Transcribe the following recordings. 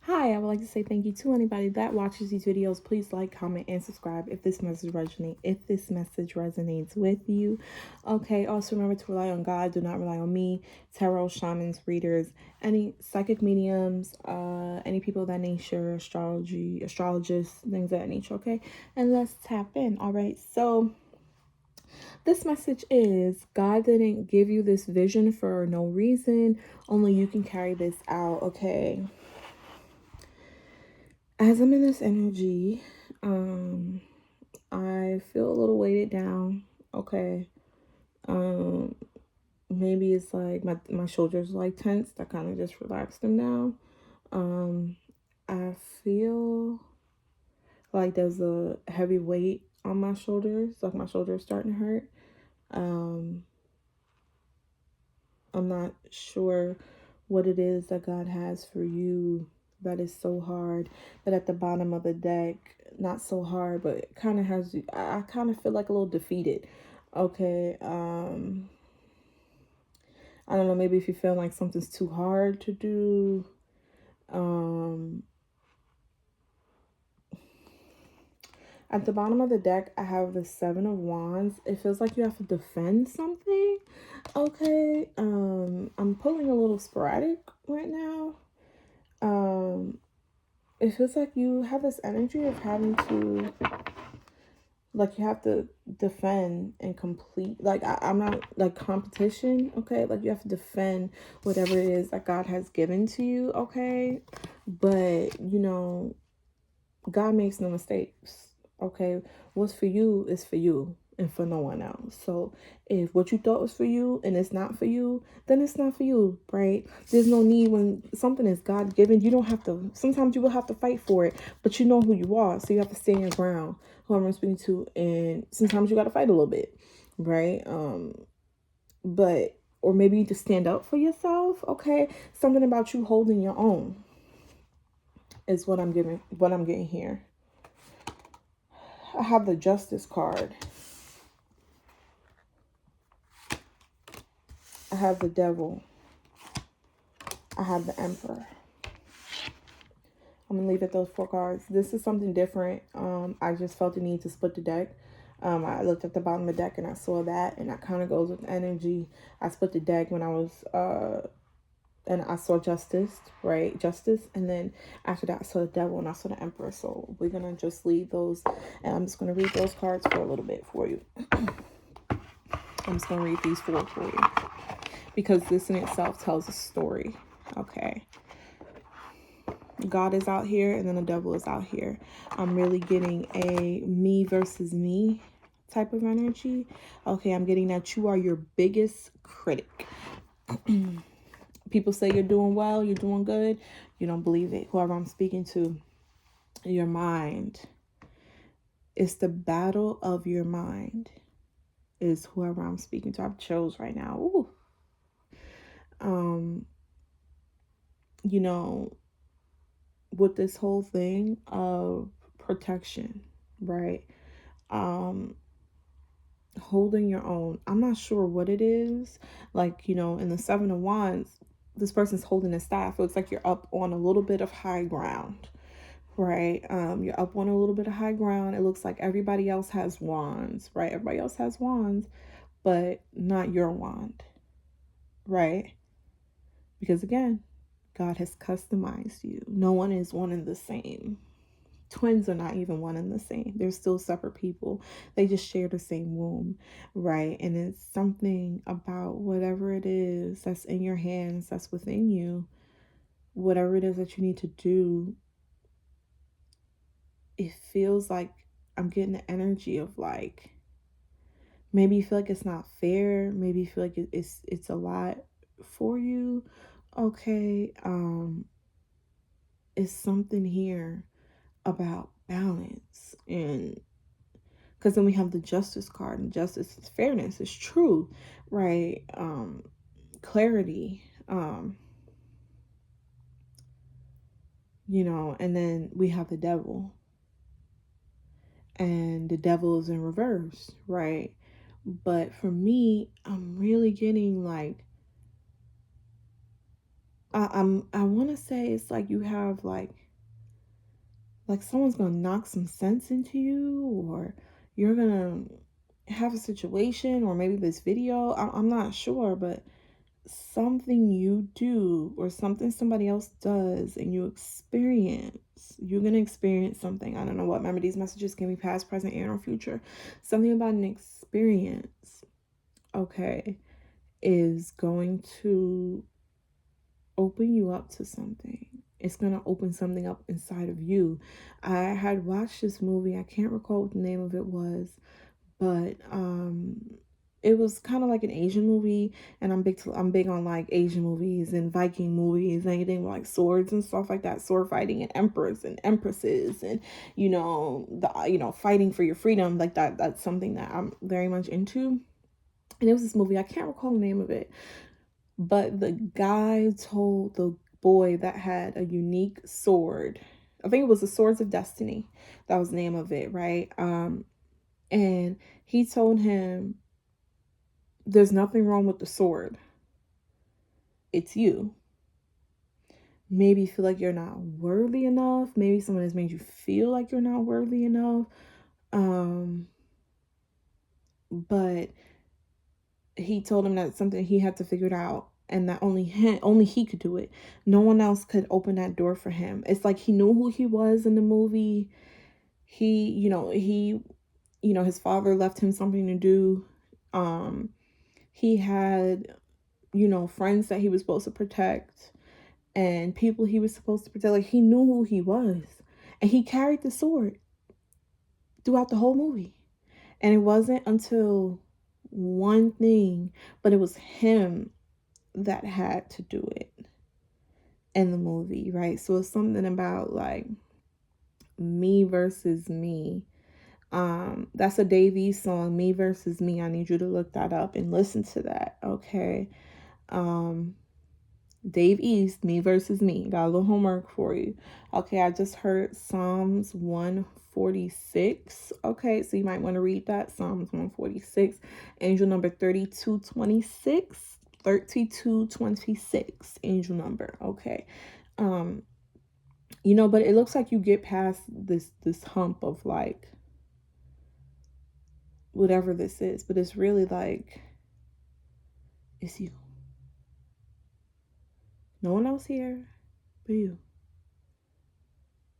Hi, I would like to say thank you to anybody that watches these videos. Please like, comment, and subscribe if this message resonates with you. Okay, also remember to rely on God. Do not rely on me, tarot, shamans, readers, any psychic mediums, any people of that nature, astrology, astrologists, things of that nature. Okay, and let's tap in. All right, so this message is God didn't give you this vision for no reason. Only you can carry this out. Okay, as I'm in this energy, I feel a little weighted down. Okay. Um, maybe it's like my shoulders are like tense. I kind of just relaxed them now. Um, I feel like there's a heavy weight on my shoulders, like my shoulders starting to hurt. Um, I'm not sure what it is that God has for you that is so hard, that at the bottom of the deck, not so hard, but it kind of has you. I kind of feel like a little defeated. Okay. I don't know, maybe if you feel like something's too hard to do. Um, at the bottom of the deck, I have the Seven of Wands. It feels like you have to defend something. Okay. I'm pulling a little sporadic right now. Um, it feels like you have this energy of having to, like, you have to defend and complete, like, I'm not like competition. Okay, like you have to defend whatever it is that God has given to you. Okay, but God makes no mistakes. Okay, what's for you is for you and for no one else. So if what you thought was for you and it's not for you, then it's not for you, right? There's no need. When something is God given, you don't have to. Sometimes you will have to fight for it, but you know who you are, so you have to stand your ground. Who I'm speaking to, and sometimes you got to fight a little bit, right? But or maybe you just stand up for yourself. Okay, something about you holding your own is what I'm giving. What I'm getting here. I have the Justice card. I have the Devil. I have the Emperor. I'm going to leave it those four cards. This is something different. I just felt the need to split the deck. I looked at the bottom of the deck and I saw that. And that kind of goes with energy. I split the deck when I was... and I saw Justice, right? Justice. And then after that, I saw the Devil and I saw the Emperor. So we're going to just leave those. And I'm just going to read those cards for a little bit for you. I'm just going to read these four for you, because this in itself tells a story. Okay. God is out here and then the devil is out here. I'm really getting a me versus me type of energy. Okay, I'm getting that you are your biggest critic. People say you're doing well, you're doing good. You don't believe it. Whoever I'm speaking to, your mind. It's the battle of your mind is whoever I'm speaking to. I've chose right now. Ooh. You know, with this whole thing of protection, right? Holding your own. I'm not sure what it is. Like, in the Seven of Wands, this person's holding a staff. It looks like you're up on a little bit of high ground, right? You're up on a little bit of high ground. It looks like everybody else has wands, right? Everybody else has wands, but not your wand, right? Because again, God has customized you. No one is one and the same. Twins are not even one and the same. They're still separate people. They just share the same womb, right? And it's something about whatever it is that's in your hands, that's within you, whatever it is that you need to do. It feels like I'm getting the energy of, like, maybe you feel like it's not fair. Maybe you feel like it's a lot for you. Okay, it's something here about balance, and because then we have the Justice card, and justice is fairness, is true, right? Clarity, and then we have the Devil, and the Devil is in reverse, right? But for me, I'm really getting like I want to say it's like you have like someone's gonna knock some sense into you, or you're gonna have a situation, or maybe this video. I'm not sure, but something you do or something somebody else does and you're gonna experience something. I don't know what. Remember, these messages can be past, present, and or future. Something about an experience, okay, is going to open you up to something. It's going to open something up inside of you. I had watched this movie. I can't recall what the name of it was, but it was kind of like an Asian movie, and I'm big on like Asian movies and Viking movies, anything with like swords and stuff like that, sword fighting and emperors and empresses, and fighting for your freedom, like that. That's something that I'm very much into. And it was this movie, I can't recall the name of it, but the guy told the boy that had a unique sword. I think it was the Swords of Destiny. That was the name of it, right? And he told him, there's nothing wrong with the sword. It's you. Maybe you feel like you're not worthy enough. Maybe someone has made you feel like you're not worthy enough. But he told him that's something he had to figure it out, and that only he could do it. No one else could open that door for him. It's like he knew who he was in the movie. His father left him something to do. He had, friends that he was supposed to protect and people he was supposed to protect. Like, he knew who he was, and he carried the sword throughout the whole movie. And it wasn't until one thing, but it was him that had to do it in the movie, right? So it's something about like me versus me. That's a Dave East song, Me Versus Me. I need you to look that up and listen to that, okay? Dave East, Me Versus Me. Got a little homework for you. Okay, I just heard Psalms 146. Okay, so you might want to read that. Psalms 146. Angel number 3226. 3226. Angel number. Okay. But it looks like you get past this hump of like whatever this is, but it's really like it's you. No one else here but you.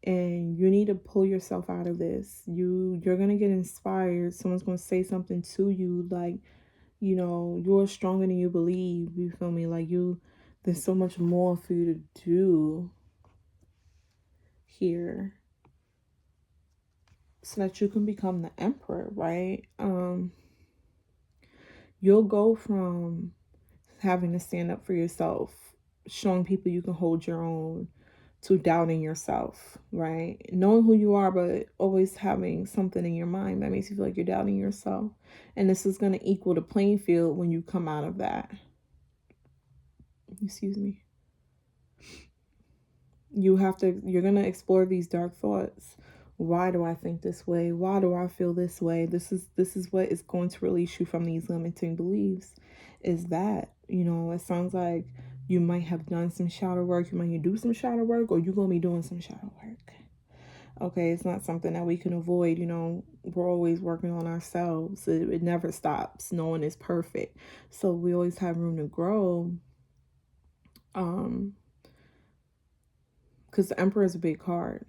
And you need to pull yourself out of this. You're gonna get inspired. Someone's gonna say something to you like, you're stronger than you believe. You feel me? Like, there's so much more for you to do here so that you can become the emperor, right? You'll go from having to stand up for yourself, showing people you can hold your own, to doubting yourself, right? Knowing who you are, but always having something in your mind that makes you feel like you're doubting yourself. And this is going to equal the playing field when you come out of that. Excuse me. You're going to explore these dark thoughts. Why do I think this way? Why do I feel this way? This is what is going to release you from these limiting beliefs. Is that, it sounds like you might have done some shadow work. You might do some shadow work, or you're going to be doing some shadow work. Okay, it's not something that we can avoid. We're always working on ourselves. It never stops. No one is perfect. So we always have room to grow. Because the Emperor is a big card.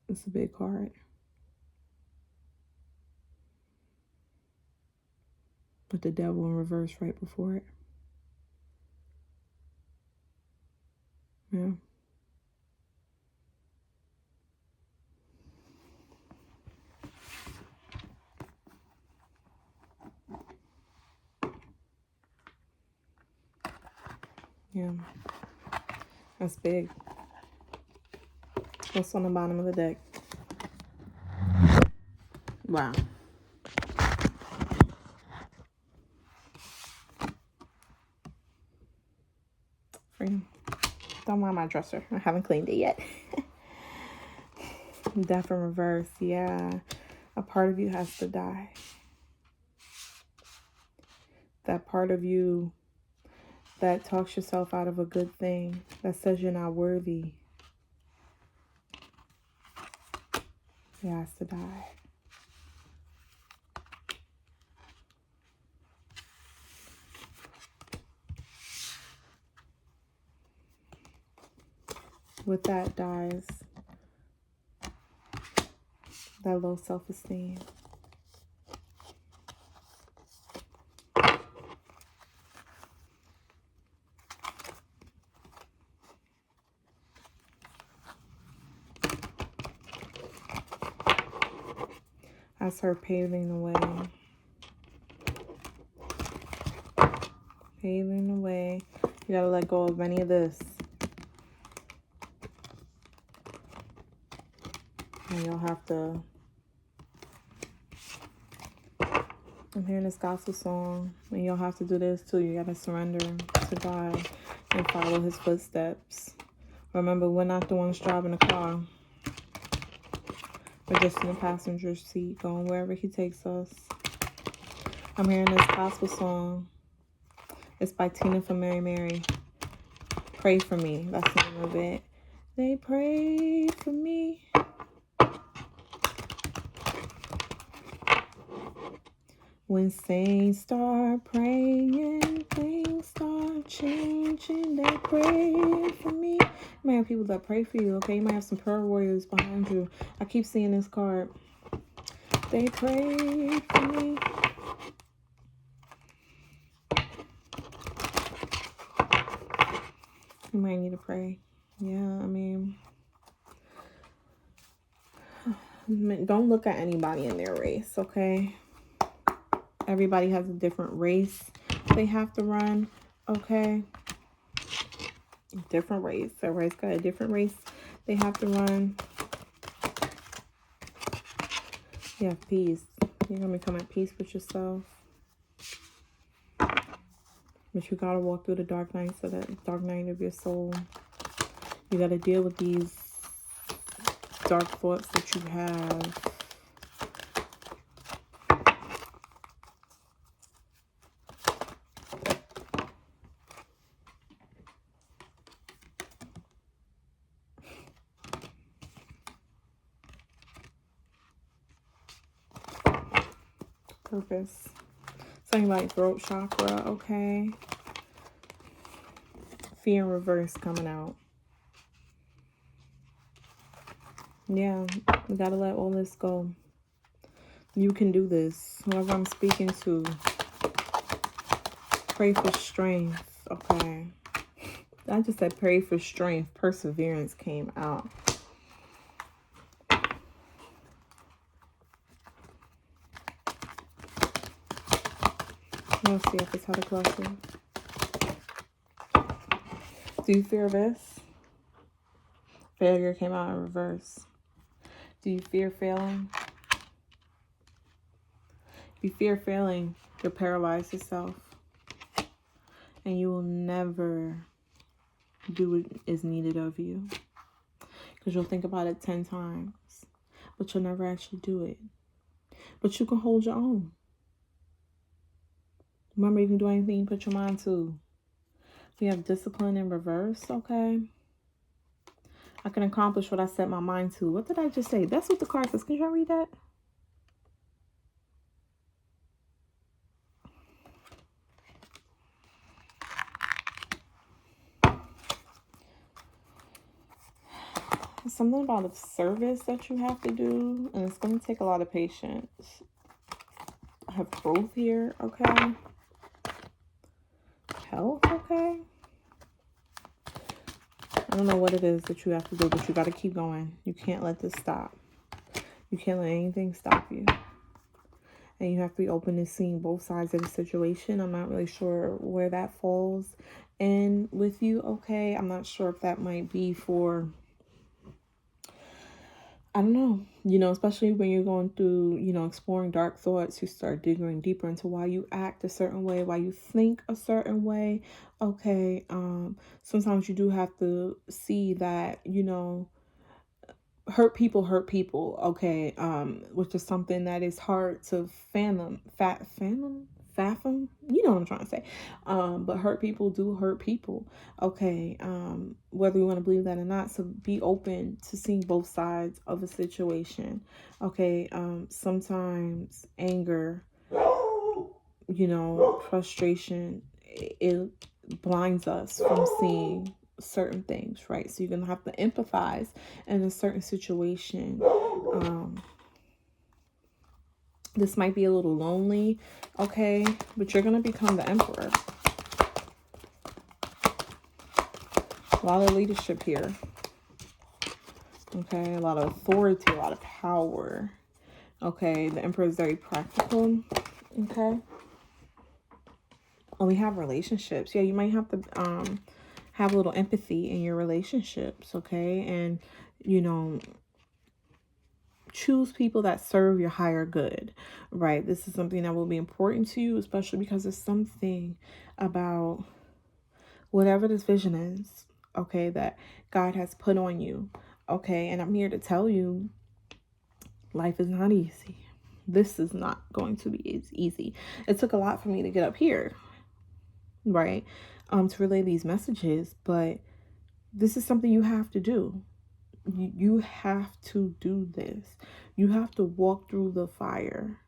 It's a big card. With the Devil in reverse right before it. Yeah. Yeah. That's big. What's on the bottom of the deck? Wow. Freedom. Don't mind my dresser. I haven't cleaned it yet. Death in reverse. Yeah. A part of you has to die. that part of you that talks yourself out of a good thing, that says you're not worthy. It has to die. With that dies that low self-esteem. That's her paving the way. Paving the way. You gotta let go of any of this. And you'll have to... I'm hearing this gospel song. And you'll have to do this too. You gotta surrender to God and follow his footsteps. Remember, we're not the ones driving the car. We're just in the passenger seat, going wherever he takes us. I'm hearing this gospel song. It's by Tina from Mary Mary. Pray for me. That's the name of it. They prayed for me. When saints start praying, things start changing. They pray for me. You might have people that pray for you, okay? You might have some prayer warriors behind you. I keep seeing this card. They prayed for me. You might need to pray. Yeah, I mean, don't look at anybody in their race, okay? Everybody has a different race they have to run, okay? Different race. Everybody's got a different race they have to run. You have peace. You're going to become at peace with yourself. But you got to walk through the dark nights of that dark night of your soul. You got to deal with these dark thoughts that you have. Purpose. Something like throat chakra, okay? Fear in reverse coming out. Yeah, you gotta let all this go. You can do this. Whoever I'm speaking to, pray for strength, okay? I just said pray for strength. Perseverance came out. Let's see if it's how to close it. Do you fear this? Failure came out in reverse. Do you fear failing? If you fear failing, you'll paralyze yourself. And you will never do what is needed of you. Because you'll think about it 10 times. But you'll never actually do it. But you can hold your own. Remember, you can do anything you put your mind to. We have discipline in reverse, okay? I can accomplish what I set my mind to. What did I just say? That's what the card says. Can you read that? Something about a service that you have to do. And it's going to take a lot of patience. I have growth here, okay? Health, okay? I don't know what it is that you have to do, but you got to keep going. You can't let this stop. You can't let anything stop you. And you have to be open to seeing both sides of the situation. I'm not really sure where that falls in with you, okay? I'm not sure if that might be for... I don't know, you know, especially when you're going through, you know, exploring dark thoughts, you start digging deeper into why you act a certain way, why you think a certain way. Okay, sometimes you do have to see that, you know, hurt people, okay, which is something that is hard to fathom, fathom. You know what I'm trying to say. But hurt people do hurt people. Okay. Whether you want to believe that or not. So be open to seeing both sides of a situation. Okay. Sometimes anger, frustration, it blinds us from seeing certain things, right? So you're gonna have to empathize in a certain situation. This might be a little lonely, okay, but you're gonna become the emperor. A lot of leadership here, okay, a lot of authority, a lot of power. Okay, the emperor is very practical. Okay, and we have relationships. Yeah, you might have to have a little empathy in your relationships, okay? And, choose people that serve your higher good, right? This is something that will be important to you, especially because there's something about whatever this vision is, okay, that God has put on you, okay? And I'm here to tell you, life is not easy. This is not going to be easy. It took a lot for me to get up here, right? To relay these messages, but this is something you have to do. You have to do this. You have to walk through the fire.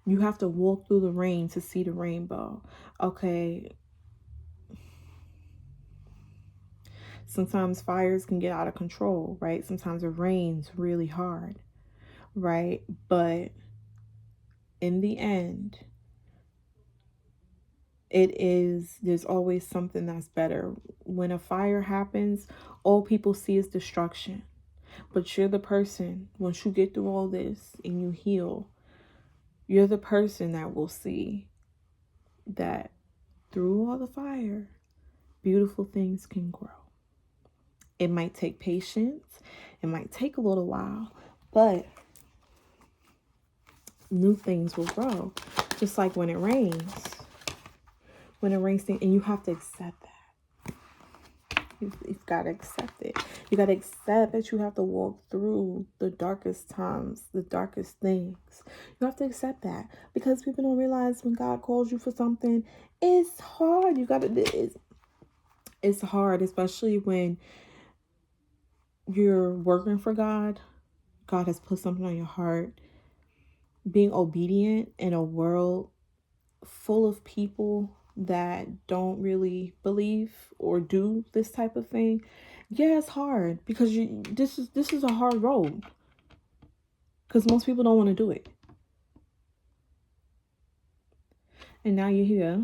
You have to walk through the rain to see the rainbow. Okay. Sometimes fires can get out of control, right? Sometimes it rains really hard, right? But in the end, there's always something that's better. When a fire happens, all people see is destruction. But you're the person, once you get through all this and you heal, you're the person that will see that through all the fire, beautiful things can grow. It might take patience. It might take a little while, but new things will grow. Just like when it rains. When it rains, and you have to accept that. You've got to accept it. You got to accept that you have to walk through the darkest times, the darkest things. You have to accept that, because people don't realize when God calls you for something, it's hard. It's hard, especially when you're working for God. God has put something on your heart. Being obedient in a world full of people that don't really believe or do this type of thing, yeah, it's hard, because this is a hard road, because most people don't want to do it. And now you're here,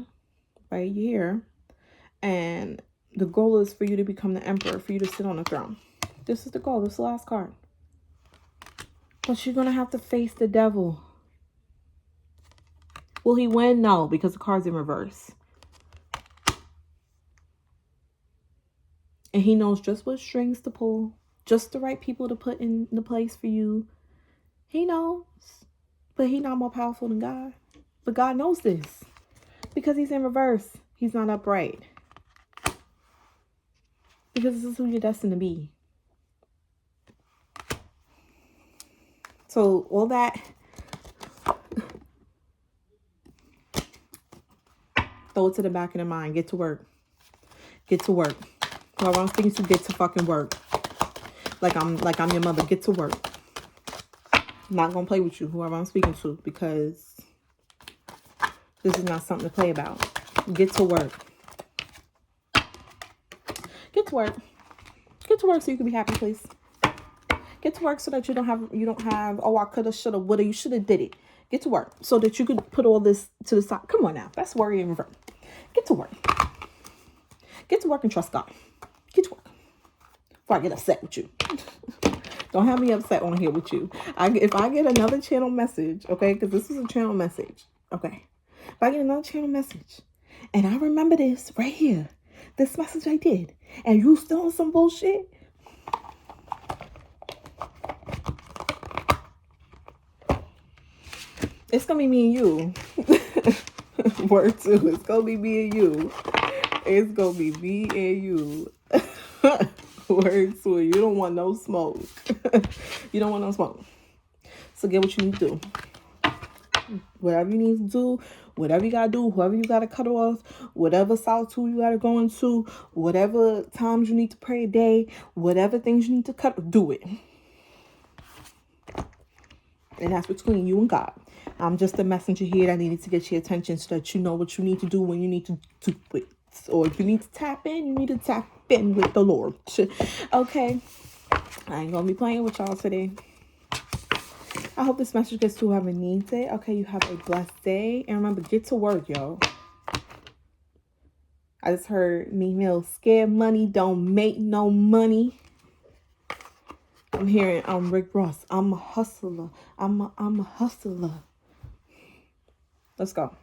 right? You're here, and the goal is for you to become the emperor, for you to sit on the throne. This is the goal. This is the last card. But you're gonna have to face the devil. Will he win? No, because the card's in reverse. And he knows just what strings to pull, just the right people to put in the place for you. He knows, but he's not more powerful than God. But God knows this, because he's in reverse. He's not upright. Because this is who you're destined to be. So all that, throw it to the back of the mind. Get to work. Get to work. Whoever I'm speaking to, get to fucking work. Like I'm your mother. Get to work. I'm not gonna play with you, whoever I'm speaking to, because this is not something to play about. Get to work. Get to work. Get to work so you can be happy, please. Get to work so that you don't have, oh, I coulda, shoulda, woulda, you shoulda did it. Get to work so that you could put all this to the side. Come on now. That's worry in reverse. Get to work. Get to work and trust God. Get to work. Before I get upset with you. Don't have me upset on here with you. If I get another channel message, okay, because this is a channel message, okay. If I get another channel message, and I remember this right here, this message I did, and you still on some bullshit, it's gonna be me and you. Word 2. It's gonna be me and you. It's gonna be me and you. Word 2. You don't want no smoke. You don't want no smoke. So get what you need to do. Whatever you need to do, whatever you gotta do, whoever you gotta cut off, whatever solitude you gotta go into, whatever times you need to pray a day, whatever things you need to cut, do it. And that's between you and God. I'm just a messenger here that needed to get your attention so that you know what you need to do when you need to do it. Or if you need to tap in, you need to tap in with the Lord. Okay? I ain't gonna be playing with y'all today. I hope this message gets to whoever needs it. Okay, you have a blessed day. And remember, get to work, yo. I just heard Meek Mill, scared money don't make no money. I'm hearing Rick Ross, I'm a hustler. I'm a hustler. Let's go.